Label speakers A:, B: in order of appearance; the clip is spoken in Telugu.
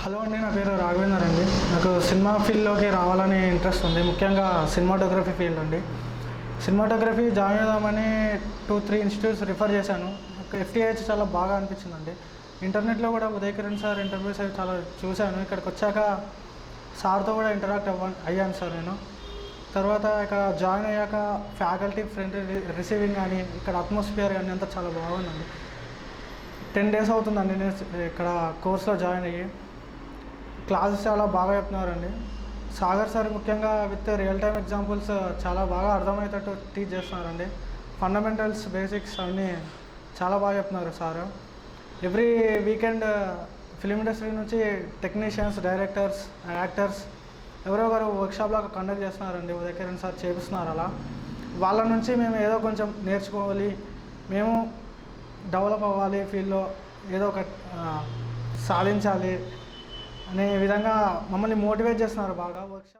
A: హలో అండి, నా పేరు రాఘవేందర్ అండి. నాకు సినిమా ఫీల్డ్లోకి రావాలని ఇంట్రెస్ట్ ఉంది. ముఖ్యంగా సినిమాటోగ్రఫీ ఫీల్డ్ అండి. సినిమాటోగ్రఫీ జాయిన్ అవుదామని 2-3 ఇన్స్టిట్యూట్స్ రిఫర్ చేశాను. నాకు ఎఫ్టీహెచ్ చాలా బాగా అనిపించిందండి. ఇంటర్నెట్లో కూడా ఉదయ్ కిరణ్ సార్ ఇంటర్వ్యూస్ అవి చాలా చూశాను. ఇక్కడికి వచ్చాక సార్తో కూడా ఇంటరాక్ట్ అయ్యాను సార్ నేను. తర్వాత ఇక్కడ జాయిన్ అయ్యాక ఫ్యాకల్టీ ఫ్రెండ్ రిసీవింగ్ కానీ ఇక్కడ అట్మాస్ఫియర్ కానీ అంతా చాలా బాగుందండి. 10 days అవుతుందండి నేను ఇక్కడ కోర్స్లో జాయిన్ అయ్యి. క్లాసెస్ చాలా బాగా చెప్తున్నారండి. సాగర్ సార్ ముఖ్యంగా విత్ రియల్ టైమ్ ఎగ్జాంపుల్స్ చాలా బాగా అర్థమయ్యేటట్టు టీచ్ చేస్తున్నారండి. ఫండమెంటల్స్ బేసిక్స్ అన్నీ చాలా బాగా చెప్తున్నారు sir. Every weekend film industry నుంచి టెక్నీషియన్స్, డైరెక్టర్స్, యాక్టర్స్ ఎవరో ఒకరు వర్క్షాప్లో కండక్ట్ చేస్తున్నారండి. ఉదయ్ కిరణ్ సార్ చేపిస్తున్నారు. అలా వాళ్ళ నుంచి మేము ఏదో కొంచెం నేర్చుకోవాలి, మేము డెవలప్ అవ్వాలి, ఫీల్డ్లో ఏదో ఒక సాధించాలి అనే విధంగా మమ్మల్ని మోటివేట్ చేస్తున్నారు బాగా వర్క్షాప్.